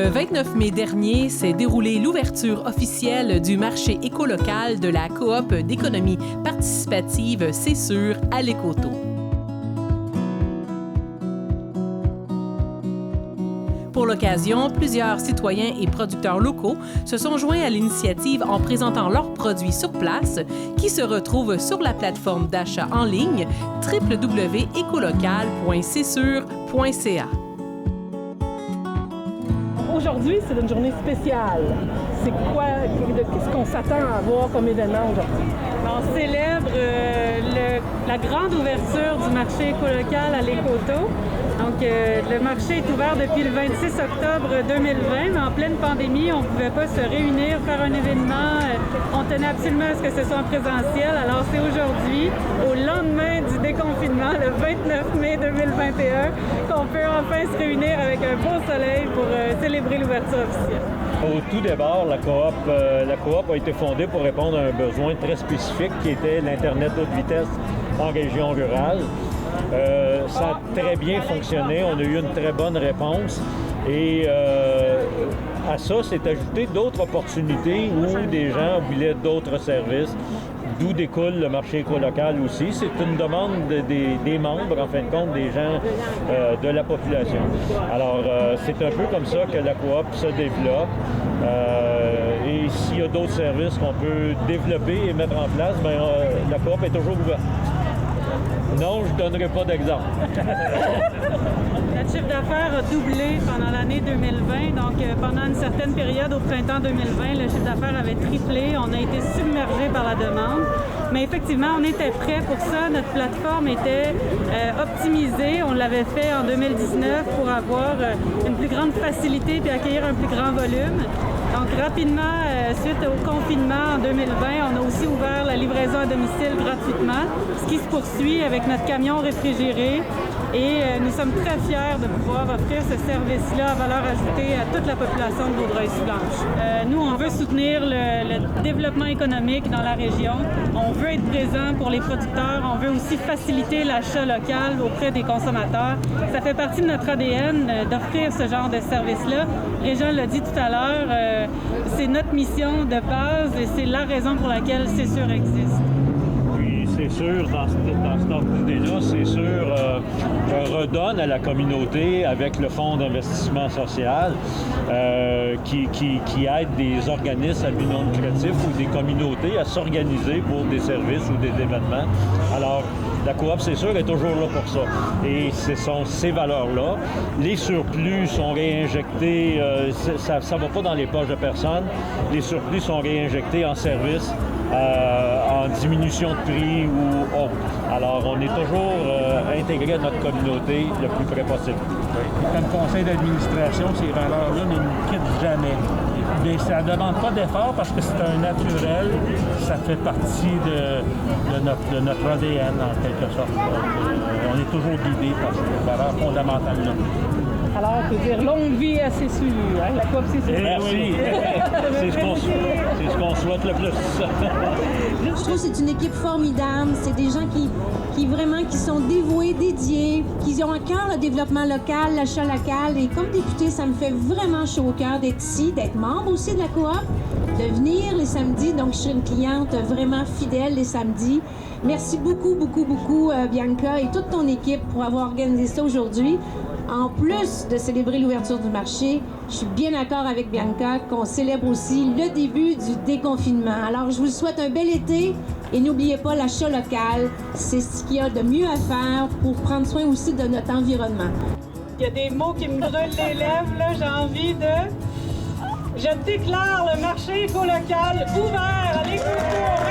Le 29 mai dernier s'est déroulée l'ouverture officielle du marché écolocal de la coop d'économie participative C'est sûr à l'Écoto. Pour l'occasion, plusieurs citoyens et producteurs locaux se sont joints à l'initiative en présentant leurs produits sur place qui se retrouvent sur la plateforme d'achat en ligne www.ecolocal.csur.ca. Aujourd'hui, c'est une journée spéciale. C'est quoi, qu'est-ce qu'on s'attend à voir comme événement aujourd'hui? On célèbre la grande ouverture du marché écolocal à l'Écoto. Donc, le marché est ouvert depuis le 26 octobre 2020, mais en pleine pandémie, on ne pouvait pas se réunir, faire un événement. On tenait absolument à ce que ce soit en présentiel. Alors, c'est aujourd'hui, au lendemain du déconfinement, le 29 mai 2021, qu'on peut enfin se réunir avec un beau soleil pour célébrer l'ouverture officielle. Au tout départ, la coop a été fondée pour répondre à un besoin très spécifique qui était l'Internet haute vitesse en région rurale. Ça a très bien fonctionné, on a eu une très bonne réponse et à ça s'est ajouté d'autres opportunités où des gens voulaient d'autres services, d'où découle le marché écolocal aussi. C'est une demande des membres, en fin de compte, des gens de la population. Alors, c'est un peu comme ça que la coop se développe. Et s'il y a d'autres services qu'on peut développer et mettre en place, bien, la coop est toujours ouverte. Non, je ne donnerai pas d'exemple. Notre chiffre d'affaires a doublé pendant l'année 2020. Donc, pendant une certaine période, au printemps 2020, le chiffre d'affaires avait triplé. On a été submergé par la demande. Mais effectivement, on était prêt pour ça. Notre plateforme était optimisée. On l'avait fait en 2019 pour avoir une plus grande facilité et accueillir un plus grand volume. Donc, rapidement, suite au confinement en 2020, on a aussi ouvert la livraison à domicile gratuitement, ce qui se poursuit avec notre camion réfrigéré. Et nous sommes très fiers de pouvoir offrir ce service-là à valeur ajoutée à toute la population de Vaudreuil-Soulanges. Nous, on veut soutenir le développement économique dans la région. On veut être présent pour les producteurs. On veut aussi faciliter l'achat local auprès des consommateurs. Ça fait partie de notre ADN d'offrir ce genre de service-là. Régent l'a dit tout à l'heure, c'est notre mission de base et c'est la raison pour laquelle C'est sûr existe. C'est sûr, dans cette idée-là, c'est sûr, redonne à la communauté avec le Fonds d'investissement social qui aide des organismes à but non lucratif ou des communautés à s'organiser pour des services ou des événements. Alors, la coop, c'est sûr, est toujours là pour ça. Et ce sont ces valeurs-là. Les surplus sont réinjectés, ça ne va pas dans les poches de personne. Les surplus sont réinjectés en services, en diminution de prix ou autre. Alors, on est toujours intégré à notre communauté le plus près possible. Comme conseil d'administration, ces valeurs-là ne nous quittent jamais. Mais ça ne demande pas d'effort parce que c'est un naturel, ça fait partie de notre ADN en quelque sorte. On est toujours guidé par ces valeurs fondamentales-là. Alors, on peut dire longue vie à C'est sûr, hein? La coop C'est sûr. Merci. C'est ce qu'on souhaite le plus. Je trouve que c'est une équipe formidable. C'est des gens qui sont dévoués, dédiés, qui ont à cœur le développement local, l'achat local. Et comme député, ça me fait vraiment chaud au cœur d'être ici, d'être membre aussi de la coop, de venir les samedis. Donc, je suis une cliente vraiment fidèle les samedis. Merci beaucoup, beaucoup, beaucoup, Bianca et toute ton équipe pour avoir organisé ça aujourd'hui. En plus de célébrer l'ouverture du marché, je suis bien d'accord avec Bianca qu'on célèbre aussi le début du déconfinement. Alors, je vous souhaite un bel été et n'oubliez pas l'achat local. C'est ce qu'il y a de mieux à faire pour prendre soin aussi de notre environnement. Il y a des mots qui me brûlent les lèvres, là. J'ai envie de... Je déclare le marché écolocal ouvert à l'Écoto.